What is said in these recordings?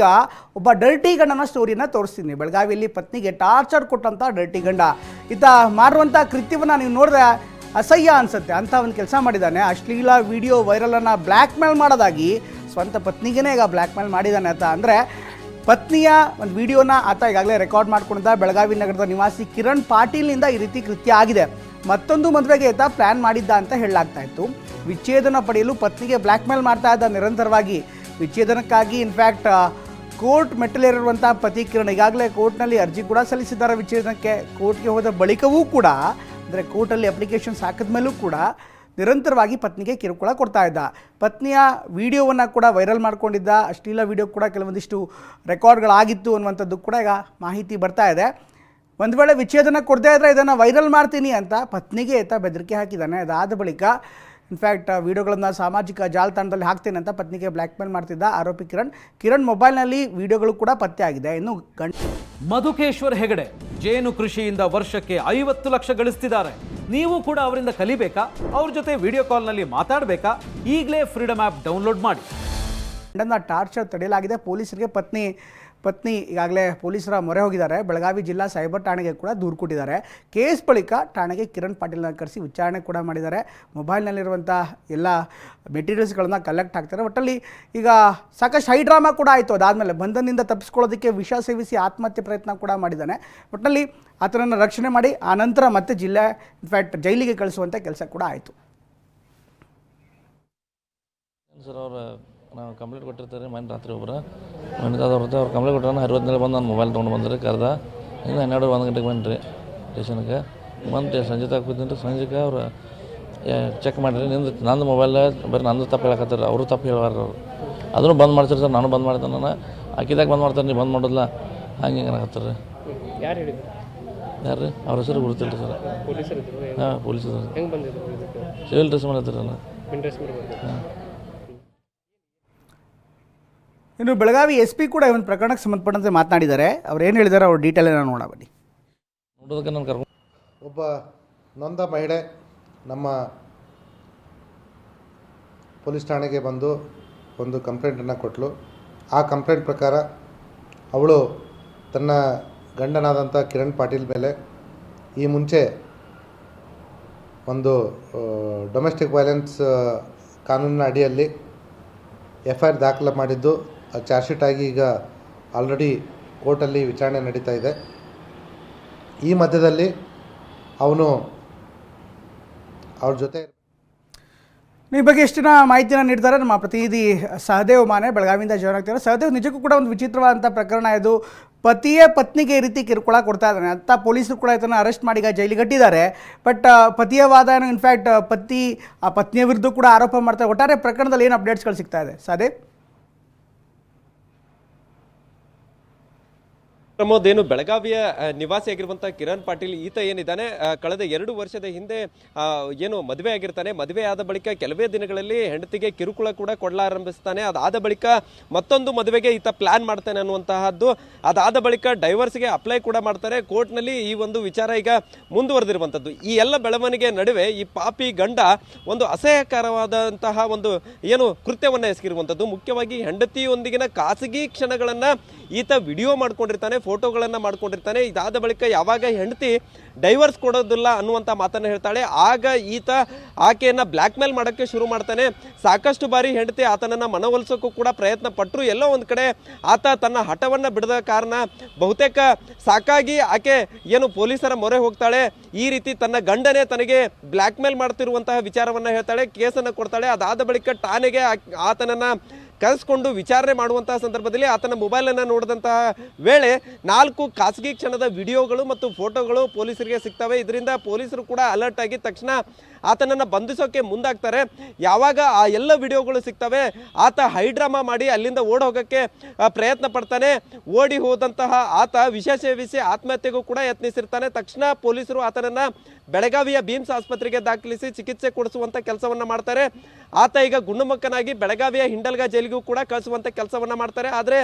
ಈಗ ಒಬ್ಬ ಡರ್ಟಿ ಗಂಡನ ಸ್ಟೋರಿನ ತೋರಿಸ್ತೀನಿ. ಬೆಳಗಾವಿಯಲ್ಲಿ ಪತ್ನಿಗೆ ಟಾರ್ಚರ್ ಕೊಟ್ಟಂಥ ಡರ್ಟಿ ಗಂಡ ಈತ ಮಾರುವಂಥ ಕೃತ್ಯವನ್ನು ನೀವು ನೋಡಿದ್ರೆ ಅಸಹ್ಯ ಅನಿಸುತ್ತೆ. ಅಂಥ ಒಂದು ಕೆಲಸ ಮಾಡಿದ್ದಾನೆ. ಅಶ್ಲೀಲ ವಿಡಿಯೋ ವೈರಲನ್ನು ಬ್ಲ್ಯಾಕ್ ಮೇಲ್ ಮಾಡೋದಾಗಿ ಸ್ವಂತ ಪತ್ನಿಗೇ ಈಗ ಬ್ಲ್ಯಾಕ್ ಮೇಲ್ ಮಾಡಿದ್ದಾನೆ ಅಂತ. ಅಂದರೆ ಪತ್ನಿಯ ಒಂದು ವಿಡಿಯೋನ ಆತ ಈಗಾಗಲೇ ರೆಕಾರ್ಡ್ ಮಾಡ್ಕೊಂಡಿದ್ದ. ಬೆಳಗಾವಿ ನಗರದ ನಿವಾಸಿ ಕಿರಣ್ ಪಾಟೀಲ್ನಿಂದ ಈ ರೀತಿ ಕೃತ್ಯ ಆಗಿದೆ. ಮತ್ತೊಂದು ಮದುವೆಗೆ ಈತ ಪ್ಲ್ಯಾನ್ ಮಾಡಿದ್ದ ಅಂತ ಹೇಳಲಾಗ್ತಾ ಇತ್ತು. ವಿಚ್ಛೇದನ ಪಡೆಯಲು ಪತ್ನಿಗೆ ಬ್ಲ್ಯಾಕ್ ಮೇಲ್ ಮಾಡ್ತಾ ಇದ್ದ ನಿರಂತರವಾಗಿ. ವಿಚ್ಛೇದನಕ್ಕಾಗಿ ಇನ್ಫ್ಯಾಕ್ಟ್ ಕೋರ್ಟ್ ಮೆಟ್ಟಲೇರಿರುವಂಥ ಪತಿ ಕಿರಣ್ ಈಗಾಗಲೇ ಕೋರ್ಟ್ನಲ್ಲಿ ಅರ್ಜಿ ಕೂಡ ಸಲ್ಲಿಸಿದ್ದಾರೆ ವಿಚ್ಛೇದನಕ್ಕೆ. ಕೋರ್ಟ್ಗೆ ಹೋದ ಬಳಿಕವೂ ಕೂಡ, ಅಂದರೆ ಕೋರ್ಟಲ್ಲಿ ಅಪ್ಲಿಕೇಶನ್ಸ್ ಹಾಕಿದ ಮೇಲೂ ಕೂಡ ನಿರಂತರವಾಗಿ ಪತ್ನಿಗೆ ಕಿರುಕುಳ ಕೊಡ್ತಾ ಇದ್ದ. ಪತ್ನಿಯ ವಿಡಿಯೋವನ್ನು ಕೂಡ ವೈರಲ್ ಮಾಡ್ಕೊಂಡಿದ್ದ. ಅಶ್ಲೀಲ ವಿಡಿಯೋ ಕೂಡ ಕೆಲವೊಂದಿಷ್ಟು ರೆಕಾರ್ಡ್ಗಳಾಗಿತ್ತು ಅನ್ನುವಂಥದ್ದು ಕೂಡ ಈಗ ಮಾಹಿತಿ ಬರ್ತಾ ಇದೆ. ಒಂದು ವೇಳೆ ವಿಚ್ಛೇದನ ಕೊಡದೇ ಇದ್ದರೆ ಇದನ್ನು ವೈರಲ್ ಮಾಡ್ತೀನಿ ಅಂತ ಪತ್ನಿಗೆ ಈತ ಬೆದರಿಕೆ ಹಾಕಿದ್ದಾನೆ. ಅದಾದ ಬಳಿಕ ಇನ್ಫ್ಯಾಕ್ಟ್ ವಿಡಿಯೋಗಳನ್ನು ಸಾಮಾಜಿಕ ಜಾಲತಾಣದಲ್ಲಿ ಹಾಕ್ತೇನೆ ಅಂತ ಪತ್ನಿಗೆ ಬ್ಲ್ಯಾಕ್ ಮೇಲ್ ಮಾಡ್ತಿದ್ದ ಆರೋಪಿ ಕಿರಣ್ ಮೊಬೈಲ್ನಲ್ಲಿ ವಿಡಿಯೋಗಳು ಕೂಡ ಪತ್ತೆ ಆಗಿದೆ. ಇನ್ನು ಮಧುಕೇಶ್ವರ್ ಹೆಗಡೆ ಜೇನು ಕೃಷಿಯಿಂದ ವರ್ಷಕ್ಕೆ 50 ಲಕ್ಷ ಗಳಿಸ್ತಿದ್ದಾರೆ. ನೀವು ಕೂಡ ಅವರಿಂದ ಕಲಿಬೇಕಾ? ಅವ್ರ ಜೊತೆ ವಿಡಿಯೋ ಕಾಲ್ನಲ್ಲಿ ಮಾತಾಡಬೇಕಾ? ಈಗಲೇ ಫ್ರೀಡಮ್ ಆ್ಯಪ್ ಡೌನ್ಲೋಡ್ ಮಾಡಿ. ಗಂಡನ ಟಾರ್ಚರ್ ತಡೆಯಲಾಗಿದೆ. ಪೊಲೀಸರಿಗೆ ಪತ್ನಿ ಈಗಾಗಲೇ ಪೊಲೀಸರ ಮೊರೆ ಹೋಗಿದ್ದಾರೆ. ಬೆಳಗಾವಿ ಜಿಲ್ಲಾ ಸೈಬರ್ ಠಾಣೆಗೆ ಕೂಡ ದೂರು ಕೊಟ್ಟಿದ್ದಾರೆ. ಕೇಸ್ ಬಳಿಕ ಠಾಣೆಗೆ ಕಿರಣ್ ಪಾಟೀಲ್ನ ಕರೆಸಿ ವಿಚಾರಣೆ ಕೂಡ ಮಾಡಿದ್ದಾರೆ. ಮೊಬೈಲ್ನಲ್ಲಿರುವಂಥ ಎಲ್ಲ ಮೆಟೀರಿಯಲ್ಸ್ಗಳನ್ನ ಕಲೆಕ್ಟ್ ಆಗ್ತಾರೆ. ಒಟ್ಟಲ್ಲಿ ಈಗ ಸಾಕಷ್ಟು ಹೈ ಡ್ರಾಮಾ ಕೂಡ ಆಯಿತು. ಅದಾದಮೇಲೆ ಬಂಧನದಿಂದ ತಪ್ಪಿಸ್ಕೊಳ್ಳೋದಕ್ಕೆ ವಿಷ ಸೇವಿಸಿ ಆತ್ಮಹತ್ಯೆ ಪ್ರಯತ್ನ ಕೂಡ ಮಾಡಿದ್ದಾನೆ. ಒಟ್ಟಲ್ಲಿ ಆತನನ್ನು ರಕ್ಷಣೆ ಮಾಡಿ ಆನಂತರ ಮತ್ತೆ ಇನ್ಫ್ಯಾಕ್ಟ್ ಜೈಲಿಗೆ ಕಳಿಸುವಂಥ ಕೆಲಸ ಕೂಡ ಆಯಿತು. ನಾವು ಕಂಪ್ಲೇಂಟ್ ಕೊಟ್ಟಿರ್ತಾರೆ ಮನೆ ರಾತ್ರಿ ಒಬ್ಬರು ಅವ್ರು ಕಂಪ್ಲೇಂಟ್ ಕೊಟ್ಟಾನ 60 ಬಂದು ನಾನು ಮೊಬೈಲ್ ತೊಗೊಂಡು ಬಂದ್ರಿ ಕರೆದ. ಇನ್ನು 12-1 ಗಂಟೆಗೆ ಬಂದ್ರಿ ಸ್ಟೇಷನ್ಗೆ. ಬಂದು ಸಂಜೆ ಕೂತೀನಿ. ಸಂಜೆಗೆ ಅವ್ರು ಚೆಕ್ ಮಾಡಿರಿ ನಂದು ಮೊಬೈಲ್ ಬರೀ ನಂದು ತಪ್ಪು ಹೇಳಕತ್ತಾರೆ. ಅವರು ತಪ್ಪು ಹೇಳುವಾರ. ಅವರು ಅದನ್ನು ಬಂದ್ ಮಾಡ್ತಾರೆ ಸರ್. ನಾನು ಬಂದ್ ಮಾಡ್ತಾನೆ. ನಾನು ಅಕ್ಕಿದಾಗ ಬಂದ್ ಮಾಡ್ತಾರೆ. ನೀವು ಬಂದ್ ಮಾಡೋದಿಲ್ಲ ಹಂಗೆ ಅನ್ನಕತ್ತಾರೆ. ಯಾರು ಹೇಳಿದ್ರು? ಯಾರು ರೀ ಅವ್ರ ಹೆಸರು ಗುರುತಿಲ್ಲ ಸರ್. ಹಾಂ ಪೊಲೀಸರು ಸಿವಿಲ್ ಡ್ರೆಸ್ ಮಾಡಿರ್ತಾರಲ್ಲ. ಹಾಂ. ಇನ್ನು ಬೆಳಗಾವಿ SP ಕೂಡ ಈ ಒಂದು ಪ್ರಕರಣಕ್ಕೆ ಸಂಬಂಧಪಟ್ಟಂತೆ ಮಾತನಾಡಿದ್ದಾರೆ. ಅವ್ರು ಏನು ಹೇಳಿದ್ದಾರೆ ಅವ್ರ ಡೀಟೇಲನ್ನು ನೋಡೋಣ ಬನ್ನಿ. ನೋಡೋದಕ್ಕೆ ನಾನು ಕರ್ಕೊಂಡು ಒಬ್ಬ ನೊಂದ ಮಹಿಳೆ ನಮ್ಮ ಪೊಲೀಸ್ ಠಾಣೆಗೆ ಬಂದು ಒಂದು ಕಂಪ್ಲೇಂಟನ್ನು ಕೊಟ್ಟಳು. ಆ ಕಂಪ್ಲೇಂಟ್ ಪ್ರಕಾರ ಅವಳು ತನ್ನ ಗಂಡನಾದಂಥ ಕಿರಣ್ ಪಾಟೀಲ್ ಮೇಲೆ ಈ ಮುಂಚೆ ಒಂದು ಡೊಮೆಸ್ಟಿಕ್ ವೈಲೆನ್ಸ್ ಕಾನೂನಿನ ಅಡಿಯಲ್ಲಿ FIR ದಾಖಲೆ ಮಾಡಿದ್ದು ಚಾರ್ಜ್ ಶೀಟ್ ಆಗಿ ಈಗ ಆಲ್ರೆಡಿ ಕೋರ್ಟಲ್ಲಿ ವಿಚಾರಣೆ ನಡೀತಾ ಇದೆ. ಈ ಮಧ್ಯದಲ್ಲಿ ಅವನು ಅವ್ರ ಜೊತೆ ಈ ಬಗ್ಗೆ ಎಷ್ಟು ಜನ ಮಾಹಿತಿಯನ್ನು ನೀಡ್ತಾರೆ ನಮ್ಮ ಪ್ರತಿನಿಧಿ ಸಹದೇವ್ ಮಾನೆ ಬೆಳಗಾವಿಯಿಂದ ಜಾಯ್ನ್ ಆಗ್ತಾರೆ. ಸಹದೇವ್, ನಿಜಕ್ಕೂ ಕೂಡ ಒಂದು ವಿಚಿತ್ರವಾದಂಥ ಪ್ರಕರಣ ಇದು. ಪತಿಯೇ ಪತ್ನಿಗೆ ಈ ರೀತಿ ಕಿರುಕುಳ ಕೊಡ್ತಾ ಇದ್ದಾನೆ ಅಂತ ಪೊಲೀಸರು ಕೂಡ ಇದನ್ನು ಅರೆಸ್ಟ್ ಮಾಡಿ ಈಗ ಜೈಲಿಗೆ ಕಟ್ಟಿದ್ದಾರೆ. ಬಟ್ ಪತಿಯ ವಾದ ಏನು ಇನ್ಫ್ಯಾಕ್ಟ್ ಪತ್ನಿಯ ವಿರುದ್ಧ ಕೂಡ ಆರೋಪ ಮಾಡ್ತಾರೆ. ಒಟ್ಟಾರೆ ಪ್ರಕರಣದಲ್ಲಿ ಏನು ಅಪ್ಡೇಟ್ಸ್ಗಳು ಸಿಗ್ತಾ ಇದೆ ಸಹದೇವ್? ಪ್ರಮೋದ್, ಏನು ಬೆಳಗಾವಿಯ ನಿವಾಸಿಯಾಗಿರುವಂಥ ಕಿರಣ್ ಪಾಟೀಲ್ ಈತ ಏನಿದ್ದಾನೆ ಕಳೆದ 2 ವರ್ಷದ ಹಿಂದೆ ಏನು ಮದುವೆ ಆಗಿರ್ತಾನೆ. ಮದುವೆ ಆದ ಬಳಿಕ ಕೆಲವೇ ದಿನಗಳಲ್ಲಿ ಹೆಂಡತಿಗೆ ಕಿರುಕುಳ ಕೂಡ ಕೊಡಲಾರಂಭಿಸ್ತಾನೆ. ಅದಾದ ಬಳಿಕ ಮತ್ತೊಂದು ಮದುವೆಗೆ ಈತ ಪ್ಲಾನ್ ಮಾಡ್ತಾನೆ ಅನ್ನುವಂತಹದ್ದು. ಅದಾದ ಬಳಿಕ ಡೈವರ್ಸ್ಗೆ ಅಪ್ಲೈ ಕೂಡ ಮಾಡ್ತಾರೆ. ಕೋರ್ಟ್ನಲ್ಲಿ ಈ ಒಂದು ವಿಚಾರ ಈಗ ಮುಂದುವರೆದಿರುವಂಥದ್ದು. ಈ ಎಲ್ಲ ಬೆಳವಣಿಗೆ ನಡುವೆ ಈ ಪಾಪಿ ಗಂಡ ಒಂದು ಅಸಹ್ಯಕರವಾದಂತಹ ಒಂದು ಏನು ಕೃತ್ಯವನ್ನು ಎಸಗಿರುವಂಥದ್ದು. ಮುಖ್ಯವಾಗಿ ಹೆಂಡತಿಯೊಂದಿಗಿನ ಖಾಸಗಿ ಕ್ಷಣಗಳನ್ನು ಈತ ವಿಡಿಯೋ ಮಾಡ್ಕೊಂಡಿರ್ತಾನೆ, ಫೋಟೋಗಳನ್ನು ಮಾಡ್ಕೊಂಡಿರ್ತಾನೆ. ಇದಾದ ಬಳಿಕ ಯಾವಾಗ ಹೆಂಡತಿ ಡೈವರ್ಸ್ ಕೊಡೋದಿಲ್ಲ ಅನ್ನುವಂಥ ಮಾತನ್ನು ಹೇಳ್ತಾಳೆ, ಆಗ ಈತ ಆಕೆಯನ್ನು ಬ್ಲ್ಯಾಕ್ ಮೇಲ್ ಮಾಡೋಕ್ಕೆ ಶುರು ಮಾಡ್ತಾನೆ. ಸಾಕಷ್ಟು ಬಾರಿ ಹೆಂಡತಿ ಆತನನ್ನು ಮನವೊಲಿಸೋಕ್ಕೂ ಕೂಡ ಪ್ರಯತ್ನ ಪಟ್ಟರು. ಎಲ್ಲೋ ಒಂದು ಕಡೆ ಆತ ತನ್ನ ಹಠವನ್ನು ಬಿಡದ ಕಾರಣ ಬಹುತೇಕ ಸಾಕಾಗಿ ಆಕೆ ಏನು ಪೊಲೀಸರ ಮೊರೆ ಹೋಗ್ತಾಳೆ. ಈ ರೀತಿ ತನ್ನ ಗಂಡನೇ ತನಗೆ ಬ್ಲ್ಯಾಕ್ ಮೇಲ್ ಮಾಡ್ತಿರುವಂತಹ ವಿಚಾರವನ್ನು ಹೇಳ್ತಾಳೆ, ಕೇಸನ್ನು ಕೊಡ್ತಾಳೆ. ಅದಾದ ಬಳಿಕ ಠಾಣೆಗೆ ಆತನನ್ನು ಕರೆಸ್ಕೊಂಡು ವಿಚಾರಣೆ ಮಾಡುವಂತಹ ಸಂದರ್ಭದಲ್ಲಿ ಆತನ ಮೊಬೈಲನ್ನು ನೋಡಿದಂತಹ ವೇಳೆ 4 ಖಾಸಗಿ ಕ್ಷಣದ ವಿಡಿಯೋಗಳು ಮತ್ತು ಫೋಟೋಗಳು ಪೊಲೀಸರಿಗೆ ಸಿಗ್ತವೆ. ಇದರಿಂದ ಪೊಲೀಸರು ಕೂಡ ಅಲರ್ಟ್ ಆಗಿ ತಕ್ಷಣ ಆತನನ್ನು ಬಂಧಿಸೋಕೆ ಮುಂದಾಗ್ತಾರೆ. ಯಾವಾಗ ಆ ಎಲ್ಲ ವಿಡಿಯೋಗಳು ಸಿಗ್ತವೆ, ಆತ ಹೈಡ್ರಾಮಾ ಮಾಡಿ ಅಲ್ಲಿಂದ ಓಡಿ ಹೋಗೋಕ್ಕೆ ಪ್ರಯತ್ನ ಪಡ್ತಾನೆ. ಓಡಿ ಹೋದಂತಹ ಆತ ವಿಷ ಸೇವಿಸಿ ಆತ್ಮಹತ್ಯೆಗೂ ಕೂಡ ಯತ್ನಿಸಿರ್ತಾನೆ. ತಕ್ಷಣ ಪೊಲೀಸರು ಆತನನ್ನು ಬೆಳಗಾವಿಯ ಬೀಮ್ಸ್ ಆಸ್ಪತ್ರೆಗೆ ದಾಖಲಿಸಿ ಚಿಕಿತ್ಸೆ ಕೊಡಿಸುವಂಥ ಕೆಲಸವನ್ನು ಮಾಡ್ತಾರೆ. ಆತ ಈಗ ಗುಣಮುಖನಾಗಿ ಬೆಳಗಾವಿಯ ಹಿಂಡಲ್ಗ ಜೈಲಿಗೂ ಕೂಡ ಕಳಿಸುವಂಥ ಕೆಲಸವನ್ನು ಮಾಡ್ತಾರೆ. ಆದರೆ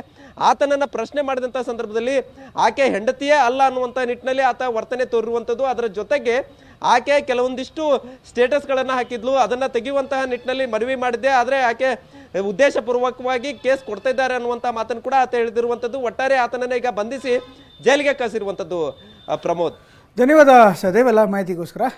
ಆತನನ್ನು ಪ್ರಶ್ನೆ ಮಾಡಿದಂಥ ಸಂದರ್ಭದಲ್ಲಿ ಆಕೆ ಹೆಂಡತಿಯೇ ಅಲ್ಲ ಅನ್ನುವಂಥ ನಿಟ್ಟಿನಲ್ಲಿ ಆತ ವರ್ತನೆ ತೋರಿರುವಂಥದ್ದು. ಅದರ ಜೊತೆಗೆ ಆಕೆ ಕೆಲವೊಂದಿಷ್ಟು ಸ್ಟೇಟಸ್ಗಳನ್ನು ಹಾಕಿದ್ಲು, ಅದನ್ನು ತೆಗೆಯುವಂತಹ ನಿಟ್ಟಿನಲ್ಲಿ ಮನವಿ ಮಾಡಿದ್ದೆ. ಆದರೆ ಆಕೆ ಉದ್ದೇಶಪೂರ್ವಕವಾಗಿ ಕೇಸ್ ಕೊಡ್ತಾ ಇದ್ದಾರೆ ಅನ್ನುವಂಥ ಮಾತನ್ನು ಕೂಡ ಆತ ಹೇಳಿದಿರುವಂಥದ್ದು. ಒಟ್ಟಾರೆ ಆತನನ್ನ ಈಗ ಬಂಧಿಸಿ ಜೈಲಿಗೆ ಕಳಿಸಿರುವಂಥದ್ದು. ಪ್ರಮೋದ್, ಧನ್ಯವಾದ ಸದೇವ್ ಎಲ್ಲ ಮಾಹಿತಿಗೋಸ್ಕರ.